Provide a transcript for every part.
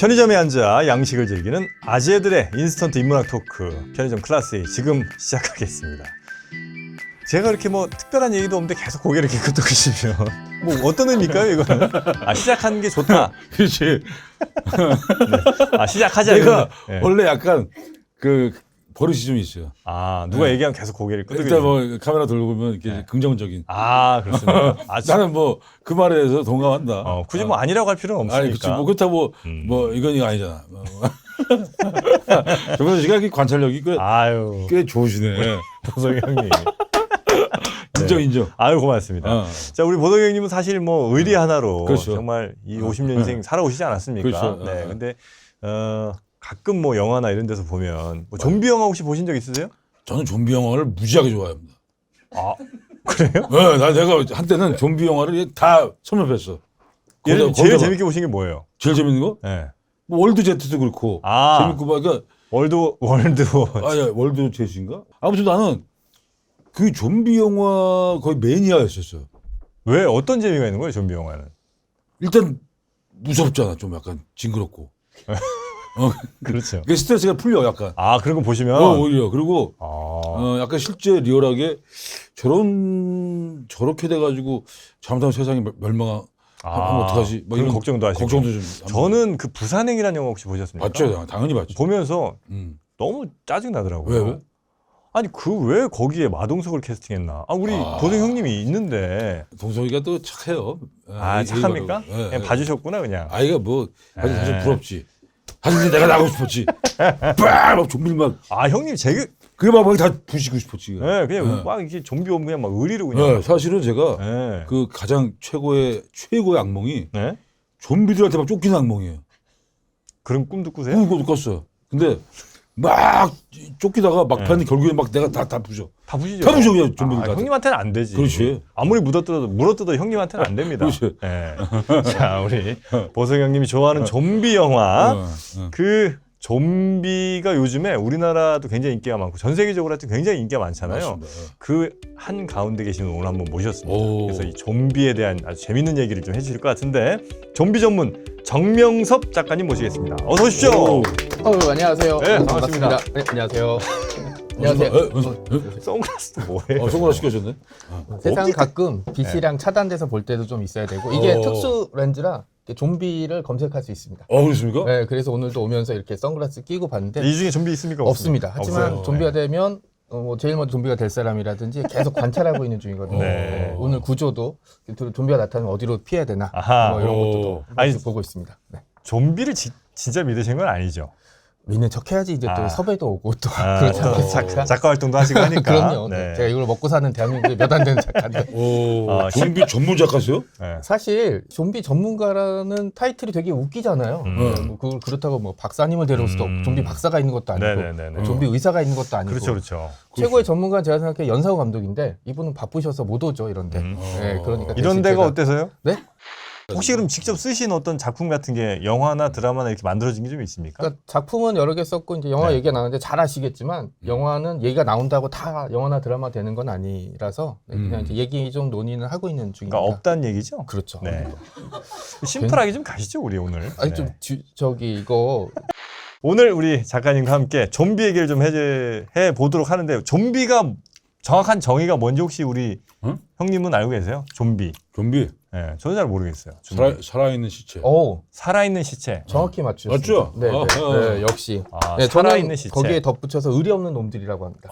편의점에 앉아 양식을 즐기는 아재들의 인스턴트 인문학 토크 편의점 클래스 A 지금 시작하겠습니다. 제가 이렇게 뭐 특별한 얘기도 없는데 계속 고개를 이렇게 끄덕이시면 뭐 어떤 의미일까요 이거는? 시작하는 게 좋다. 그렇지. 네. 시작하자. 내가 네. 원래 약간 그 버릇이 좀 있어요. 누가 네. 얘기하면 계속 고개를 끄덕이는. 일단 뭐 카메라 돌고 보면 이렇게 네. 긍정적인. 그렇습니다. 나는 뭐 그 말에 대해서 동감한다. 굳이 뭐 아니라고 할 필요는 없으니까. 아니 그치 뭐 그렇다고 뭐 이건 이거 아니잖아. 정선 씨가 이렇게 관찰력이 꽤 좋으시네. 보석이 형님. 인정. 아유 고맙습니다. 자 우리 보석이 형님은 사실 뭐 의리 하나로 그렇죠. 정말 이 50년 인생 살아오시지 않았습니까? 그렇죠. 네. 근데 가끔 뭐 영화나 이런 데서 보면 뭐 좀비 영화 혹시 보신 적 있으세요? 저는 좀비 영화를 무지하게 좋아합니다. 그래요? 네, 내가 한때는 좀비 영화를 다 섭렵했어. 제일 재밌게 보신 게 뭐예요? 제일 재밌는 거? 네. 뭐 월드 제트도 그렇고 재밌고 막 그러니까 월드 제트인가? 아무튼 나는 그 좀비 영화 거의 매니아였었어요. 왜 어떤 재미가 있는 거예요, 좀비 영화는? 일단 무섭잖아, 좀 약간 징그럽고. 그렇죠. 그 스트레스가 풀려 약간. 그런 거 보시면 오히려 그리고 약간 실제 리얼하게 저렇게 돼가지고 잘못하면 세상이 멸망하면 어떡하지? 뭐 그런 이런 걱정도 하시고. 걱정도 좀. 저는 그 부산행이라는 영화 혹시 보셨습니까? 봤죠, 당연히 봤죠. 보면서 너무 짜증 나더라고요. 왜? 아니 왜 거기에 마동석을 캐스팅했나? 우리 보석 형님이 있는데. 동석이가 또 착해요. 착합니까? 네. 그냥 봐주셨구나 그냥. 아이가 뭐 사실 부럽지. 사실 내가 나가고 싶었지. 막 좀비를 막. 형님 그래 막 다 부시고 싶었지. 네, 그냥 막 이렇게 좀비 오면 그냥 막 의리로 그냥. 네, 사실은 제가 그 가장 최고의 악몽이 좀비들한테 막 쫓기는 악몽이에요. 그런 꿈도 꾸세요? 꿈도 꿨어요. 근데 막 쫓기다가 막판에 결국에 막 내가 다 부셔. 다 부시죠. 다 부셔 그냥 좀비들. 형님한테는 안 되지. 그렇지. 아무리 물어뜯어도 형님한테는 안 됩니다. 그렇지. 네. 자 우리 보석 형님이 좋아하는 좀비 영화. 그 좀비가 요즘에 우리나라도 굉장히 인기가 많고 전 세계적으로 하여튼 굉장히 인기가 많잖아요. 그 한 가운데 계시는 오늘 한번 모셨습니다. 그래서 이 좀비에 대한 아주 재밌는 얘기를 좀 해주실 것 같은데 좀비 전문 정명섭 작가님 모시겠습니다. 어서 오십시오. 안녕하세요. 네, 반갑습니다. 네, 안녕하세요. 안녕하세요. 선글라스도 뭐예요? 선글라스 시켜줬네. 세상 가끔 빛이랑 차단돼서 볼 때도 좀 있어야 되고 이게 특수 렌즈라 좀비를 검색할 수 있습니다. 그렇습니까? 네, 그래서 오늘도 오면서 이렇게 선글라스 끼고 봤는데 이 중에 좀비 있습니까? 없습니다. 하지만 없어요. 좀비가 되면 뭐 제일 먼저 좀비가 될 사람이라든지 계속 관찰하고 있는 중이거든요. 네. 오늘 구조도 좀비가 나타나면 어디로 피해야 되나 뭐 이런 것도 보고 있습니다. 네. 좀비를 진짜 믿으신 건 아니죠? 믿는 척 해야지 이제 또 섭외도 오고 또 그렇지 않겠습니까? 작가 활동도 하시고 하니까. 그럼요. 네. 제가 이걸 먹고 사는 대한민국의 몇 안 되는 작가인데. 좀비 전문 작가세요? 네. 사실 좀비 전문가라는 타이틀이 되게 웃기잖아요. 뭐 그렇다고 뭐 박사님을 데려올 수도 없고 좀비 박사가 있는 것도 아니고 네네네네. 좀비 의사가 있는 것도 아니고. 그렇죠. 최고의 전문가는 제가 생각해 연사우 감독인데 이분은 바쁘셔서 못 오죠 이런데. 네, 그러니까 이런 대신 데가 제가- 어때서요? 네? 혹시 그럼 직접 쓰신 어떤 작품 같은 게 영화나 드라마나 이렇게 만들어진 게 좀 있습니까? 그러니까 작품은 여러 개 썼고 이제 영화 얘기가 나오는데 잘 아시겠지만 영화는 얘기가 나온다고 다 영화나 드라마 되는 건 아니라서 그냥 이제 얘기 좀 논의는 하고 있는 중입니다. 그러니까 없다는 얘기죠? 그렇죠. 네. 심플하게 좀 가시죠 우리 오늘. 아니 네. 좀 저기 이거 오늘 우리 작가님과 함께 좀비 얘기를 좀 해 보도록 하는데 좀비가 정확한 정의가 뭔지 혹시 우리 형님은 알고 계세요? 좀비. 좀비? 네, 저는 잘 모르겠어요. 좀비. 살아있는 시체. 살아있는 시체. 정확히 맞추셨습니다. 맞죠? 네, 네, 역시. 네, 살아있는 저는 시체. 거기에 덧붙여서 의리 없는 놈들이라고 합니다.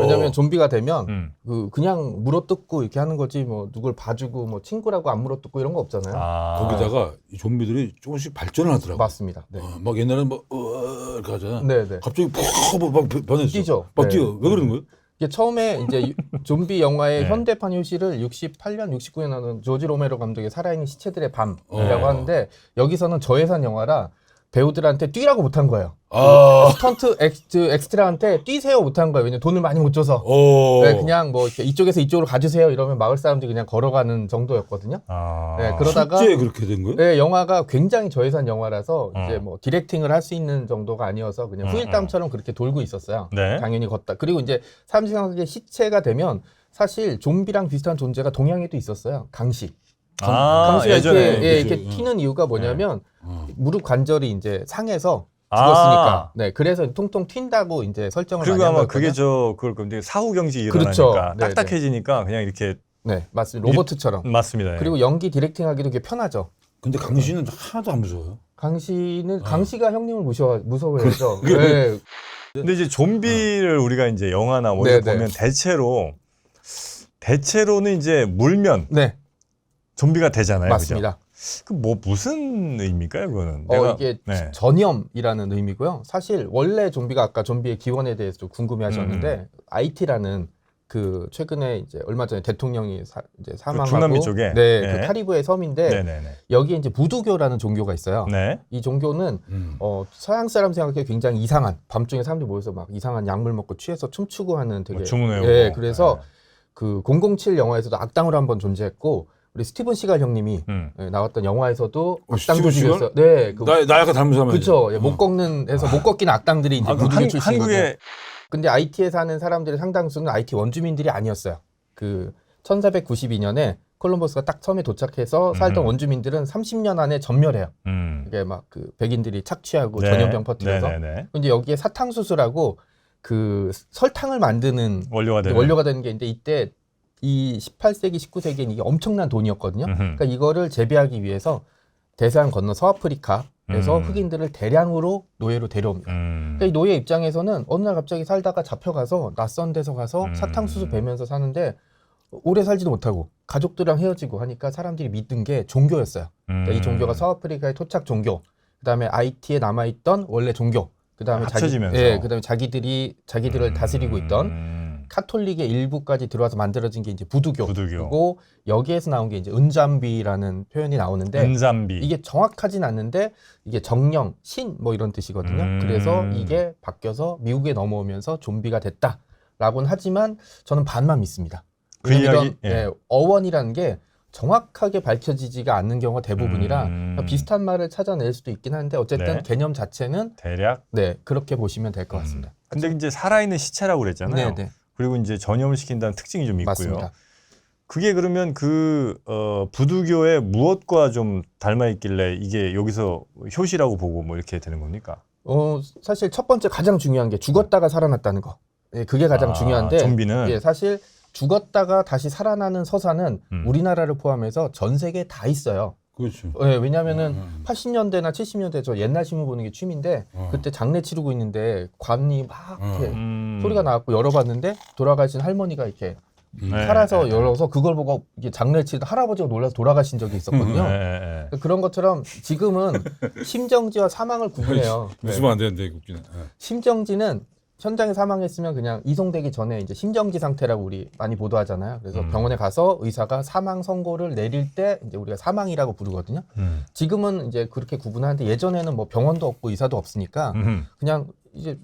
왜냐하면 좀비가 되면 그냥 물어뜯고 이렇게 하는 거지 뭐 누굴 봐주고 뭐 친구라고 안 물어뜯고 이런 거 없잖아요. 거기다가 이 좀비들이 조금씩 발전을 하더라고. 맞습니다. 네. 막 옛날에는 막 이렇게 하잖아. 네, 네. 갑자기 막 변했어. 뛰죠. 막 네. 뛰어. 왜 그러는 거예요? 이게 처음에 이제 좀비 영화의 네. 현대판 효시를 68년, 69년에 나온 조지 로메로 감독의 살아있는 시체들의 밤이라고 하는데 여기서는 저예산 영화라 배우들한테 뛰라고 못한 거예요. 스턴트 엑스트라한테 뛰세요 못한 거예요. 왜냐면 돈을 많이 못 줘서. 네, 그냥 뭐 이렇게 이쪽에서 이쪽으로 가주세요 이러면 마을 사람들이 그냥 걸어가는 정도였거든요. 네, 그러다가 실제 그렇게 된 거예요? 네, 영화가 굉장히 저예산 영화라서 이제 뭐 디렉팅을 할 수 있는 정도가 아니어서 그냥 후일담처럼 그렇게 돌고 있었어요. 네. 당연히 걷다. 그리고 이제 사람들이 생각하기에 시체가 되면 사실 좀비랑 비슷한 존재가 동양에도 있었어요. 강시. 강수가 예전에 이렇게 튀는 이유가 뭐냐면 무릎 관절이 이제 상해서 아. 죽었으니까. 네, 그래서 통통 튄다고 이제 설정을 많이 그리고 한 아마 거거든요. 그게 그걸 건데 사후 경직이 그렇죠. 일어나니까 네, 딱딱해지니까 그냥 이렇게 네, 맞습니다. 로버트처럼. 맞습니다. 예. 그리고 연기 디렉팅하기도 되게 편하죠. 근데 강씨는 하나도 안 무서워요. 강씨가 형님을 무서워해야죠. 네. 근데 이제 좀비를 우리가 이제 영화나 뭐 이런 거 보면 대체로는 이제 물면 네, 좀비가 되잖아요. 맞습니다. 그 뭐 무슨 의미일까요, 그거는? 이게 네. 전염이라는 의미고요. 사실 원래 좀비가 아까 좀비의 기원에 대해서 좀 궁금해하셨는데 IT라는 그 최근에 이제 얼마 전에 대통령이 이제 사망하고 중남미 쪽에 네, 네. 그 카리브해 섬인데 네네네. 여기에 이제 부두교라는 종교가 있어요. 네. 이 종교는 서양 사람 생각해 굉장히 이상한 밤중에 사람들이 모여서 막 이상한 약물 먹고 취해서 춤추고 하는 되게 뭐 주문해오고. 예, 그래서 그 007 영화에서도 악당으로 한번 존재했고 우리 스티븐 시갈 형님이 예, 나왔던 영화에서도 악당 스티븐 시갈? 조직이었어요. 네, 나 약간 닮은 사람이야. 그렇죠. 못 꺾는 해서 못 꺾이는 악당들이 이제 부두교 출신이거든요. 한국에 근데 IT에 사는 사람들의 상당수는 IT 원주민들이 아니었어요. 그 1492년에 콜럼버스가 딱 섬에 도착해서 살던 원주민들은 30년 안에 전멸해요. 이게 막 그 백인들이 착취하고 네. 전염병 퍼뜨려서. 네네네. 근데 여기에 사탕수수라고 그 설탕을 만드는 원료가 되는. 원료가 되는 게 있는데 이때 이 18세기, 19세기엔 이게 엄청난 돈이었거든요. 그러니까 이거를 재배하기 위해서 대서양 건너 서아프리카에서 흑인들을 대량으로 노예로 데려옵니다. 그러니까 이 노예 입장에서는 어느 날 갑자기 살다가 잡혀가서 낯선 데서 가서 사탕수수 베면서 사는데 오래 살지도 못하고 가족들이랑 헤어지고 하니까 사람들이 믿는 게 종교였어요. 그러니까 이 종교가 서아프리카의 토착 종교, 그다음에 IT에 남아있던 원래 종교, 그다음에 합쳐지면서. 그다음에 자기들을 다스리고 있던 카톨릭의 일부까지 들어와서 만들어진 게 이제 부두교고 여기에서 나온 게 이제 은잠비라는 표현이 나오는데 은잠비. 이게 정확하진 않는데 이게 정령, 신 뭐 이런 뜻이거든요. 그래서 이게 바뀌어서 미국에 넘어오면서 좀비가 됐다라고는 하지만 저는 반만 믿습니다. 그 이야기 어원이라는 게 정확하게 밝혀지지가 않는 경우가 대부분이라 비슷한 말을 찾아낼 수도 있긴 한데 어쨌든 네. 개념 자체는 대략. 네 그렇게 보시면 될 것 같습니다. 근데 이제 살아있는 시체라고 그랬잖아요. 네. 그리고 이제 전염을 시킨다는 특징이 좀 있고요. 맞습니다. 그게 그러면 부두교의 무엇과 좀 닮아 있길래 이게 여기서 효시라고 보고 뭐 이렇게 되는 겁니까? 사실 첫 번째 가장 중요한 게 죽었다가 살아났다는 거. 예, 그게 가장 중요한데 좀비는 예, 사실 죽었다가 다시 살아나는 서사는 우리나라를 포함해서 전 세계에 다 있어요. 그렇죠. 예, 왜냐면은 80년대나 70년대 저 옛날 신문 보는 게 취미인데 그때 장례 치르고 있는데 관이 막 이렇게 소리가 나갖고 열어봤는데 돌아가신 할머니가 이렇게 살아서 열어서 그걸 보고 이게 장례 치르다 할아버지가 놀라서 돌아가신 적이 있었거든요. 그런 것처럼 지금은 심정지와 사망을 구분해요. 웃으면 안 되는데 웃기네. 심정지는 현장에 사망했으면 그냥 이송되기 전에 이제 심정지 상태라고 우리 많이 보도하잖아요. 그래서 병원에 가서 의사가 사망 선고를 내릴 때 이제 우리가 사망이라고 부르거든요. 지금은 이제 그렇게 구분하는데 예전에는 뭐 병원도 없고 의사도 없으니까 그냥 이제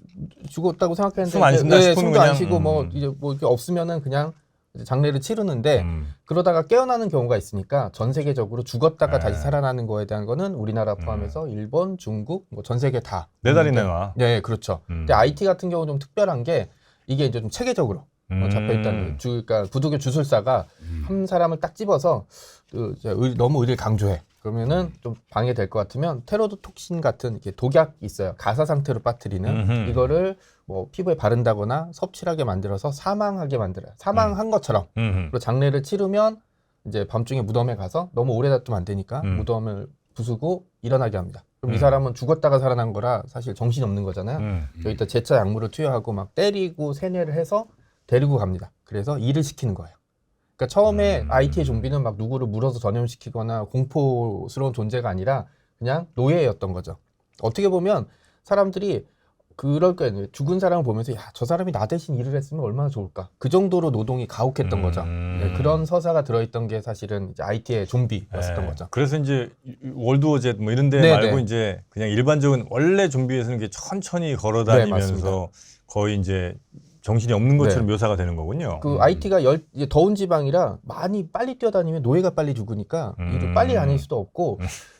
죽었다고 생각했는데 숨 안 쉰다 싶으면 숨도 그냥, 안 쉬고 뭐 이제 뭐 이렇게 없으면은 그냥 이제 장례를 치르는데 그러다가 깨어나는 경우가 있으니까 전 세계적으로 죽었다가 다시 살아나는 거에 대한 거는 우리나라 포함해서 일본, 중국, 뭐 전 세계 다. 네 달이 내놔. 네, 그렇죠. 근데 IT 같은 경우는 좀 특별한 게 이게 이제 좀 체계적으로 잡혀 있다는 그러니까 부두교 주술사가 한 사람을 딱 집어서 너무 의리를 강조해. 그러면은 좀 방해될 것 같으면 테로톡신 같은 이렇게 독약 있어요. 가사 상태로 빠뜨리는 이거를 뭐 피부에 바른다거나 섭취하게 만들어서 사망하게 만들어요. 사망한 것처럼. 그리고 장례를 치르면 이제 밤중에 무덤에 가서 너무 오래 놔두면 안 되니까 무덤을 부수고 일어나게 합니다. 그럼 이 사람은 죽었다가 살아난 거라 사실 정신이 없는 거잖아요. 여기다 제차 약물을 투여하고 막 때리고 세뇌를 해서 데리고 갑니다. 그래서 일을 시키는 거예요. 그러니까 처음에 IT의 좀비는 막 누구를 물어서 전염시키거나 공포스러운 존재가 아니라 그냥 노예였던 거죠. 어떻게 보면 사람들이 그럴 거예요. 죽은 사람을 보면서 야, 저 사람이 나 대신 일을 했으면 얼마나 좋을까. 그 정도로 노동이 가혹했던 거죠. 네, 그런 서사가 들어있던 게 사실은 이제 IT의 좀비였었던 거죠. 그래서 이제 월드워 Z 뭐 이런 데 말고 이제 그냥 일반적인 원래 좀비에서는 이게 천천히 걸어 다니면서 거의 이제 정신이 없는 것처럼 묘사가 되는 거군요. 그 IT가 이제 더운 지방이라 많이 빨리 뛰어다니면 노예가 빨리 죽으니까 일을 빨리 다닐 수도 없고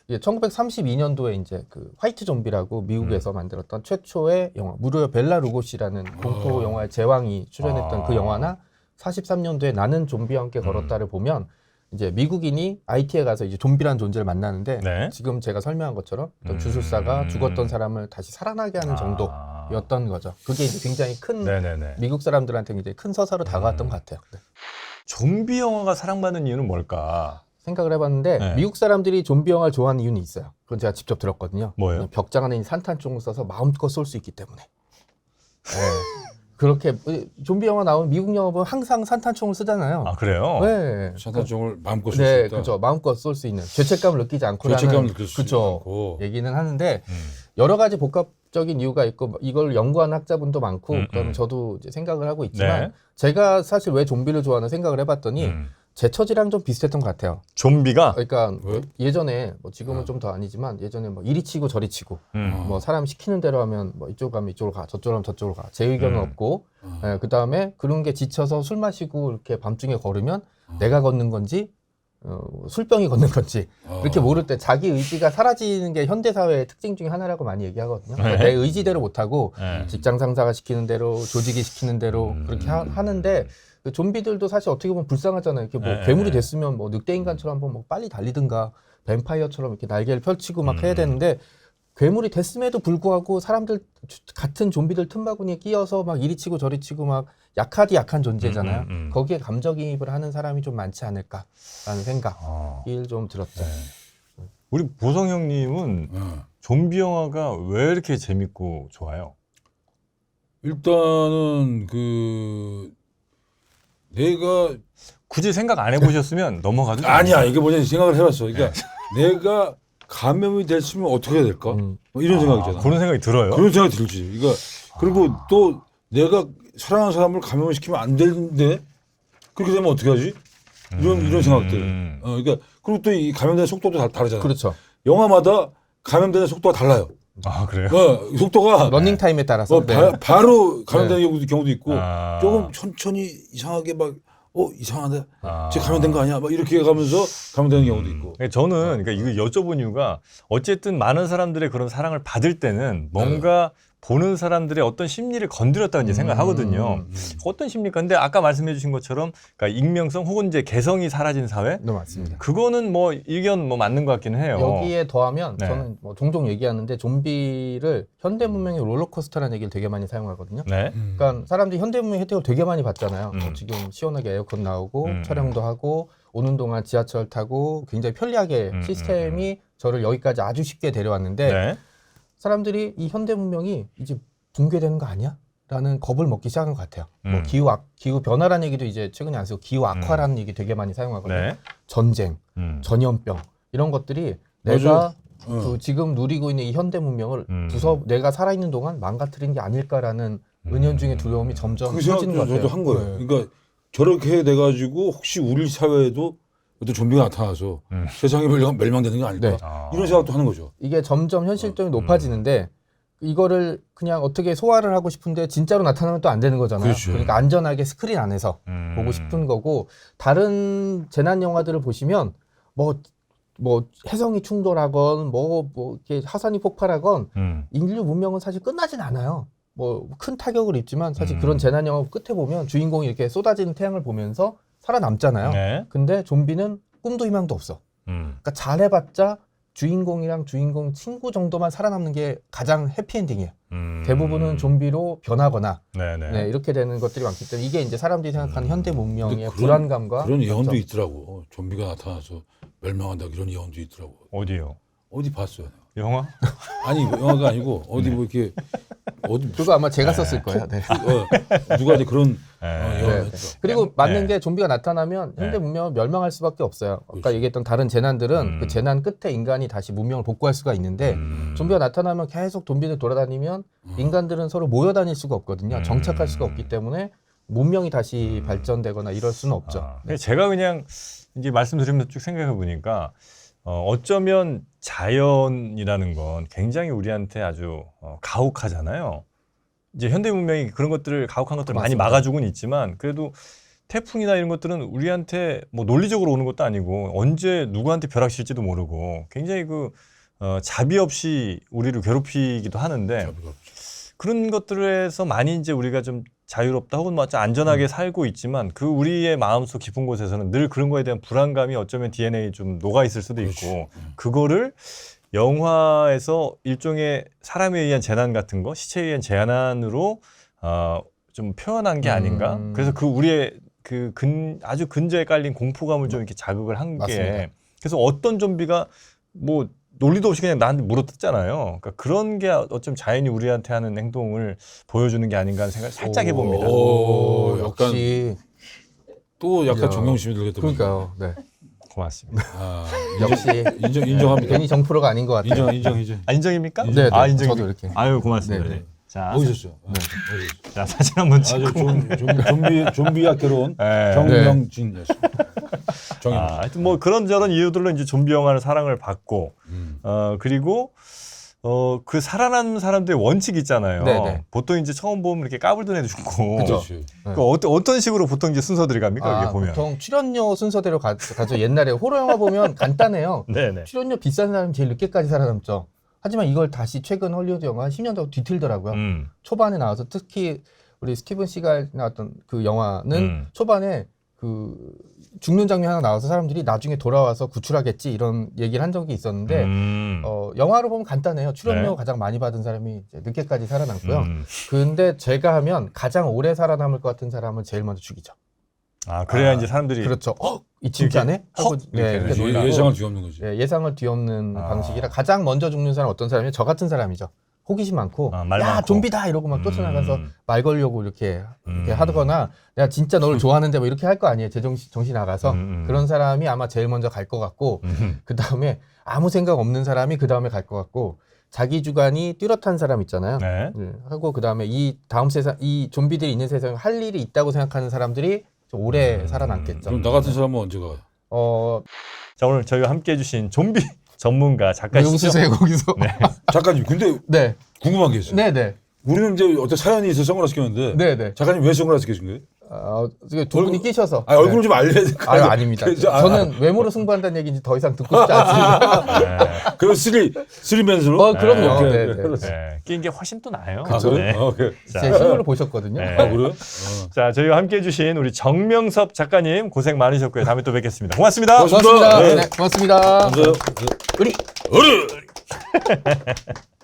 1932년도에 이제 그 화이트 좀비라고 미국에서 만들었던 최초의 영화 무려 벨라 루고시라는 공포 영화의 제왕이 출연했던 그 영화나 43년도에 나는 좀비와 함께 걸었다를 보면 이제 미국인이 IT에 가서 이제 좀비라는 존재를 만나는데 네. 지금 제가 설명한 것처럼 어떤 주술사가 죽었던 사람을 다시 살아나게 하는 정도였던 거죠. 그게 이제 굉장히 큰 네네네. 미국 사람들한테 이제 큰 서사로 다가왔던 것 같아요. 네. 좀비 영화가 사랑받는 이유는 뭘까? 생각을 해봤는데 네. 미국 사람들이 좀비 영화를 좋아하는 이유는 있어요. 그건 제가 직접 들었거든요. 뭐예요? 벽장 안에 있는 산탄총을 써서 마음껏 쏠 수 있기 때문에. 네. 그렇게 좀비 영화 나오면 미국 영화 보면 항상 산탄총을 쓰잖아요. 아 그래요? 네. 산탄총을 마음껏 쏠 수 네, 있다. 그렇죠. 마음껏 쏠 수 있는 죄책감을 느끼지 않고라는 죄책감을 느낄 수 그렇죠. 있고. 얘기는 하는데 여러 가지 복합적인 이유가 있고 이걸 연구하는 학자분도 많고 그다음에 저도 이제 생각을 하고 있지만 네. 제가 사실 왜 좀비를 좋아하는 생각을 해봤더니 제 처지랑 좀 비슷했던 것 같아요. 좀비가? 그러니까 왜? 예전에 뭐 지금은 좀 더 아니지만 예전에 뭐 이리 치고 저리 치고 음. 사람 시키는 대로 하면 뭐 이쪽 가면 이쪽으로 가 저쪽으로 하면 저쪽으로 가 제 의견은 없고 그다음에 그런 게 지쳐서 술 마시고 이렇게 밤중에 걸으면 내가 걷는 건지 술병이 걷는 건지 이렇게 모를 때 자기 의지가 사라지는 게 현대 사회의 특징 중에 하나라고 많이 얘기하거든요. 그러니까 내 의지대로 못하고 네. 직장 상사가 시키는 대로 조직이 시키는 대로 그렇게 하는데 그 좀비들도 사실 어떻게 보면 불쌍하잖아요. 이렇게 뭐 네. 괴물이 됐으면 뭐 늑대 인간처럼 한번 뭐 빨리 달리든가 뱀파이어처럼 이렇게 날개를 펼치고 막 해야 되는데 괴물이 됐음에도 불구하고 사람들 같은 좀비들 틈바구니에 끼어서 막 이리 치고 저리 치고 막 약하디 약한 존재잖아요. 거기에 감정이입을 하는 사람이 좀 많지 않을까라는 생각이 좀 들었죠. 우리 보성 형님은 좀비 영화가 왜 이렇게 재밌고 좋아요? 일단은 그 내가 굳이 생각 안 해보셨으면 넘어가도 돼요. 아니야 이게 뭐냐 생각을 해봤어. 그러니까 내가 감염이 됐으면 어떻게 해야 될까? 뭐 이런 생각이잖아. 그런 생각이 들어요? 그런 생각이 들지. 그러니까 그리고 또 내가 사랑하는 사람을 감염을 시키면 안 되는데 그렇게 되면 어떻게 하지? 이런 생각들. 그러니까 그리고 또 이 감염되는 속도도 다르잖아. 그렇죠. 영화마다 감염되는 속도가 달라요. 아 그래요? 속도가 러닝 타임에 따라서 바로 감염되는 경우도 있고 아. 조금 천천히 이상하게 막 이상하다. 쟤 감염된 거 아니야? 막 이렇게 가면서 감염되는 경우도 있고. 저는 그러니까 이거 여쭤본 이유가 어쨌든 많은 사람들의 그런 사랑을 받을 때는 뭔가 보는 사람들의 어떤 심리를 건드렸다고 이제 생각하거든요. 어떤 심리일까? 근데 아까 말씀해 주신 것처럼 그러니까 익명성 혹은 이제 개성이 사라진 사회? 네, 맞습니다. 그거는 뭐 의견 뭐 맞는 것 같기는 해요. 여기에 더하면 네. 저는 뭐 종종 얘기하는데 좀비를 현대 문명의 롤러코스터라는 얘기를 되게 많이 사용하거든요. 네. 그러니까 사람들이 현대 문명 혜택을 되게 많이 받잖아요. 뭐 지금 시원하게 에어컨 나오고 촬영도 하고 오는 동안 지하철 타고 굉장히 편리하게 시스템이 저를 여기까지 아주 쉽게 데려왔는데 네. 사람들이 이 현대 문명이 이제 붕괴되는 거 아니야? 라는 겁을 먹기 시작한 것 같아요. 뭐 기후 변화라는 얘기도 이제 최근에 안 쓰고 기후 악화라는 얘기 되게 많이 사용하거든요. 네. 전쟁, 전염병 이런 것들이 내가 그 지금 누리고 있는 이 현대 문명을 내가 살아있는 동안 망가뜨린 게 아닐까라는 은연중의 두려움이 점점 그 커지는 것 생각도 같아요. 저도 한 거예요. 네. 그러니까 저렇게 돼가지고 혹시 우리 사회에도 어떤 좀비가 나타나서 세상이 멸망되는 게 아닐까? 네. 이런 생각도 하는 거죠. 이게 점점 현실성이 높아지는데 이거를 그냥 어떻게 소화를 하고 싶은데 진짜로 나타나면 또 안 되는 거잖아요. 그렇죠. 그러니까 안전하게 스크린 안에서 보고 싶은 거고 다른 재난 영화들을 보시면 뭐 해성이 충돌하건 뭐 이렇게 화산이 폭발하건 인류 문명은 사실 끝나진 않아요. 뭐 큰 타격을 입지만 사실 그런 재난 영화 끝에 보면 주인공이 이렇게 쏟아지는 태양을 보면서 살아남잖아요. 네. 근데 좀비는 꿈도 희망도 없어. 그러니까 잘해봤자 주인공이랑 주인공 친구 정도만 살아남는 게 가장 해피엔딩이에요. 대부분은 좀비로 변하거나 네네. 이렇게 되는 것들이 많기 때문에 이게 이제 사람들이 생각하는 현대 문명의 근데 불안감과 그런 예언도 어떤- 있더라고. 좀비가 나타나서 멸망한다 이런 예언도 있더라고. 어디요? 어디 봤어요? 영화? 아니 영화가 아니고 어디 뭐 이렇게 어디 그거 아마 제가 썼을 거예요. 네. 누가 이제 그런 네. 예언을 네. 했더라고. 그리고 맞는 네. 게 좀비가 나타나면 현대 문명은 멸망할 수밖에 없어요. 아까 얘기했던 다른 재난들은 그 재난 끝에 인간이 다시 문명을 복구할 수가 있는데 좀비가 나타나면 계속 좀비들 돌아다니면 인간들은 서로 모여 다닐 수가 없거든요. 정착할 수가 없기 때문에 문명이 다시 발전되거나 이럴 수는 없죠. 근데 제가 그냥 이제 말씀드리면서 쭉 생각해 보니까 어쩌면 자연이라는 건 굉장히 우리한테 아주 가혹하잖아요. 이제 현대 문명이 그런 것들을 가혹한 것들을 많이 맞습니다. 막아주고는 있지만 그래도 태풍이나 이런 것들은 우리한테 뭐 논리적으로 오는 것도 아니고 언제 누구한테 벼락칠지도 모르고 굉장히 그 자비 없이 우리를 괴롭히기도 하는데 그런 것들에서 많이 이제 우리가 좀 자유롭다 혹은 뭐 안전하게 살고 있지만 그 우리의 마음속 깊은 곳에서는 늘 그런 거에 대한 불안감이 어쩌면 DNA에 좀 녹아 있을 수도 있고 그거를 영화에서 일종의 사람에 의한 재난 같은 거, 시체에 의한 재난으로 좀 표현한 게 아닌가. 그래서 그 우리의 그 아주 근저에 깔린 공포감을 좀 이렇게 자극을 한 게. 맞습니다. 그래서 어떤 좀비가 뭐 논리도 없이 그냥 나한테 물어뜯잖아요. 그러니까 그런 게 어쩜 자연이 우리한테 하는 행동을 보여주는 게 아닌가 하는 생각을 살짝 해봅니다. 오, 약간 역시 또 약간 야, 존경심이 들겠다. 그러니까요. 네. 고맙습니다. 아, 역시 인정합니다. 괜히 정프로가 아닌 것 같아요. 인정. 인정입니까? 네, 아, 네. 인정입니까? 저도 이렇게. 아유, 고맙습니다. 네, 네. 자, 멋있었어요. 자, 사진 한번 아주 찍고. 좀비 학교로운 네. 정명진이었습니다. 하여튼 뭐 그런저런 이유들로 이제 좀비 영화는 사랑을 받고, 그리고 그 살아남는 사람들의 원칙이 있잖아요. 네네. 보통 이제 처음 보면 이렇게 까불던 애도 죽고. 그죠. 그 어떤 식으로 보통 이제 순서들이 갑니까? 이게 보면. 보통 출연료 순서대로 가죠. 옛날에 호러 영화 보면 간단해요. 네네. 출연료 비싼 사람이 제일 늦게까지 살아남죠. 하지만 이걸 다시 최근 헐리우드 영화 10년 더 뒤틀더라고요. 초반에 나와서 특히 우리 스티븐 시갈 나왔던 그 영화는 초반에 그 죽는 장면 하나 나와서 사람들이 나중에 돌아와서 구출하겠지 이런 얘기를 한 적이 있었는데 영화로 보면 간단해요. 출연료 네. 가장 많이 받은 사람이 이제 늦게까지 살아남고요. 근데 제가 하면 가장 오래 살아남을 것 같은 사람은 제일 먼저 죽이죠. 아, 그래야 이제 사람들이. 그렇죠. 이 진짜네? 하고 이렇게 이렇게 놀라고. 예상을 뒤엎는 거지. 예, 예상을 뒤엎는 아. 방식이라 가장 먼저 죽는 사람 어떤 사람이에요? 저 같은 사람이죠. 호기심 많고 말 야 많고. 좀비다 이러고 막 쫓아나가서 말 걸려고 이렇게 하거나 내가 진짜 너를 좋아하는데 뭐 이렇게 할 거 아니에요. 제 정신 나가서 그런 사람이 아마 제일 먼저 갈 것 같고 그 다음에 아무 생각 없는 사람이 그 다음에 갈 것 같고 자기 주관이 뚜렷한 사람 있잖아요. 네. 하고 그 다음에 이 다음 세상 이 좀비들이 있는 세상에 할 일이 있다고 생각하는 사람들이 좀 오래 살아남겠죠. 그럼 나 같은 사람은 언제 가요? 자, 오늘 저희와 함께 해주신 좀비 전문가 작가시죠? 웃으세요 거기서? 작가님, 근데 네, 궁금한 게 있어요. 네. 우리는 이제 어떤 사연이 있어서 선글라스 꼈는데 네네. 작가님 왜 선글라스 끼신 거예요? 두 분이 끼셔서. 얼굴 좀 알려야 될 거 아유, 아니에요? 아닙니다. 그래서, 저는 외모로 승부한다는 얘기인지 더 이상 듣고 싶지 않습니다. 그럼 쓰리맨스로? 그럼요. 오케이, 네, 오케이. 네. 네, 끼는 게 훨씬 또 나아요. 아, 그래? 네. 오케이. 자, 제 실물을 보셨거든요. 네. 아, 그래요? 자, 저희와 함께 해주신 우리 정명섭 작가님 고생 많으셨고요. 다음에 또 뵙겠습니다. 고맙습니다. 고맙습니다. 네. 네, 고맙습니다. 감사해요. 우리 어르!